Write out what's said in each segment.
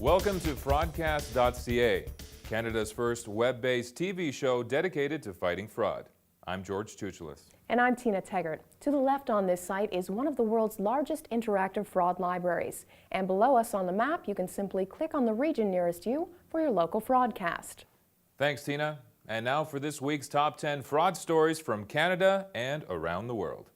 Welcome to Fraudcast.ca, Canada's first web-based TV show dedicated to fighting fraud. I'm George Tuchelis. And I'm Tina Teggart. To the left on this site is one of the world's largest interactive fraud libraries. And below us on the map, you can simply click on the region nearest you for your local fraudcast. Thanks, Tina. And now for this week's top 10 fraud stories from Canada and around the world.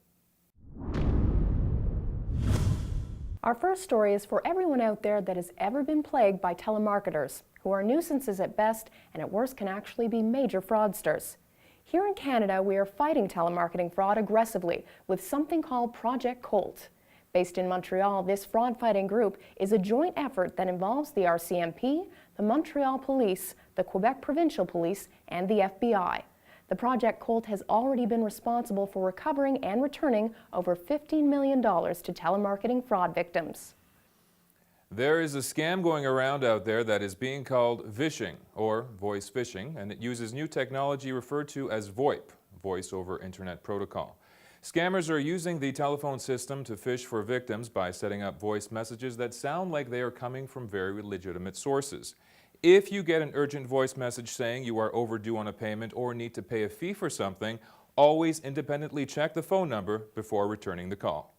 Our first story is for everyone out there that has ever been plagued by telemarketers, who are nuisances at best and at worst can actually be major fraudsters. Here in Canada, we are fighting telemarketing fraud aggressively with something called Project Colt. Based in Montreal, this fraud-fighting group is a joint effort that involves the RCMP, the Montreal Police, the Quebec Provincial Police, and the FBI. The Project Colt has already been responsible for recovering and returning over $15 million to telemarketing fraud victims. There is a scam going around out there that is being called vishing, or voice phishing, and it uses new technology referred to as VoIP, Voice over Internet Protocol. Scammers are using the telephone system to phish for victims by setting up voice messages that sound like they are coming from very legitimate sources. If you get an urgent voice message saying you are overdue on a payment or need to pay a fee for something, always independently check the phone number before returning the call.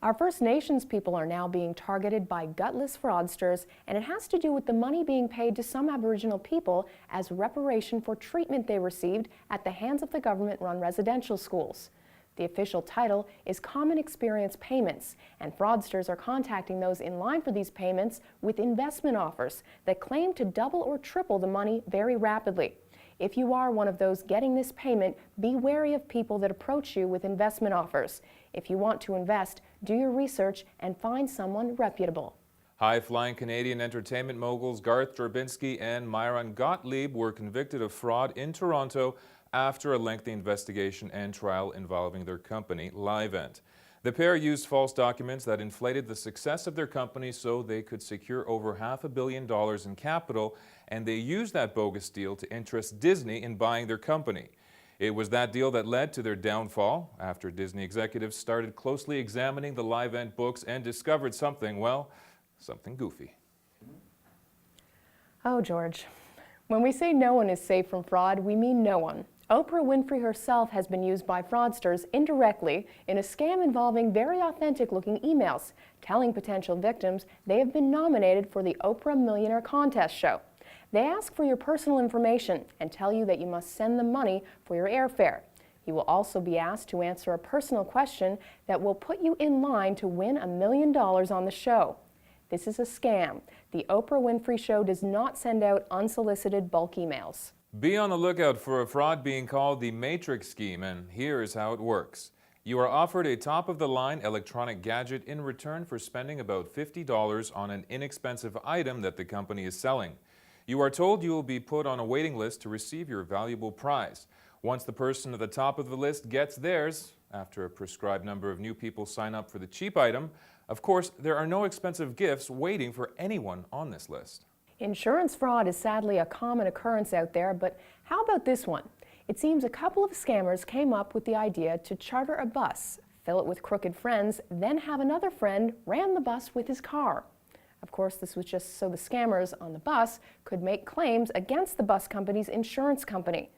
Our First Nations people are now being targeted by gutless fraudsters, and it has to do with the money being paid to some Aboriginal people as reparation for treatment they received at the hands of the government-run residential schools. The official title is Common Experience Payments, and fraudsters are contacting those in line for these payments with investment offers that claim to double or triple the money very rapidly. If you are one of those getting this payment, be wary of people that approach you with investment offers. If you want to invest, do your research and find someone reputable. High-flying Canadian entertainment moguls Garth Drabinsky and Myron Gottlieb were convicted of fraud in Toronto after a lengthy investigation and trial involving their company, Livent. The pair used false documents that inflated the success of their company so they could secure over $500 million in capital, and they used that bogus deal to interest Disney in buying their company. It was that deal that led to their downfall after Disney executives started closely examining the Livent books and discovered something, well, something goofy. Oh, George. When we say no one is safe from fraud, we mean no one. Oprah Winfrey herself has been used by fraudsters indirectly in a scam involving very authentic-looking emails, telling potential victims they have been nominated for the Oprah Millionaire Contest show. They ask for your personal information and tell you that you must send them money for your airfare. You will also be asked to answer a personal question that will put you in line to win $1 million on the show. This is a scam. The Oprah Winfrey Show does not send out unsolicited bulk emails. Be on the lookout for a fraud being called the Matrix Scheme, and here's how it works. You are offered a top-of-the-line electronic gadget in return for spending about $50 on an inexpensive item that the company is selling. You are told you will be put on a waiting list to receive your valuable prize. Once the person at the top of the list gets theirs, after a prescribed number of new people sign up for the cheap item, of course, there are no expensive gifts waiting for anyone on this list. Insurance fraud is sadly a common occurrence out there, but how about this one? It seems a couple of scammers came up with the idea to charter a bus, fill it with crooked friends, then have another friend ram the bus with his car. Of course, this was just so the scammers on the bus could make claims against the bus company's insurance company.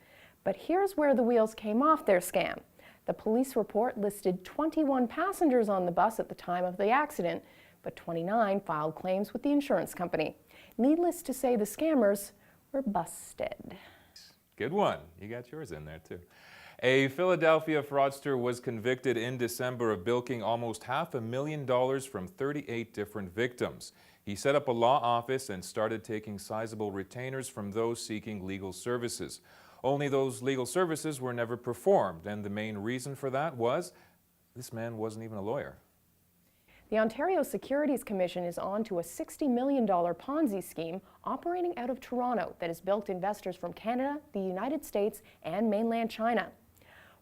But here's where the wheels came off their scam. The police report listed 21 passengers on the bus at the time of the accident, but 29 filed claims with the insurance company. Needless to say, the scammers were busted. Good one. You got yours in there, too. A Philadelphia fraudster was convicted in December of bilking almost $500,000 from 38 different victims. He set up a law office and started taking sizable retainers from those seeking legal services. Only those legal services were never performed, and the main reason for that was this man wasn't even a lawyer. The Ontario Securities Commission is on to a $60 million Ponzi scheme operating out of Toronto that has bilked investors from Canada, the United States, and mainland China.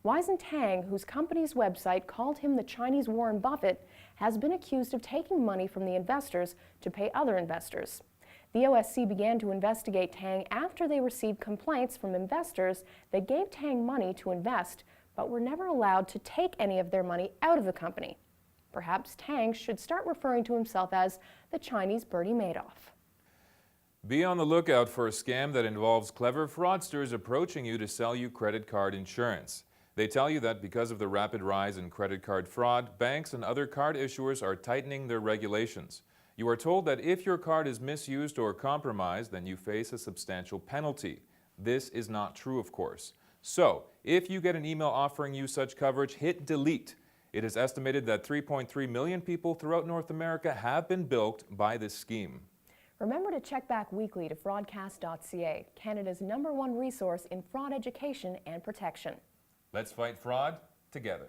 Weizen Tang, whose company's website called him the Chinese Warren Buffett, has been accused of taking money from the investors to pay other investors. The OSC began to investigate Tang after they received complaints from investors that gave Tang money to invest but were never allowed to take any of their money out of the company. Perhaps Tang should start referring to himself as the Chinese Bernie Madoff. Be on the lookout for a scam that involves clever fraudsters approaching you to sell you credit card insurance. They tell you that because of the rapid rise in credit card fraud, banks and other card issuers are tightening their regulations. You are told that if your card is misused or compromised, then you face a substantial penalty. This is not true, of course. So, if you get an email offering you such coverage, hit delete. It is estimated that 3.3 million people throughout North America have been bilked by this scheme. Remember to check back weekly to Fraudcast.ca, Canada's #1 resource in fraud education and protection. Let's fight fraud together.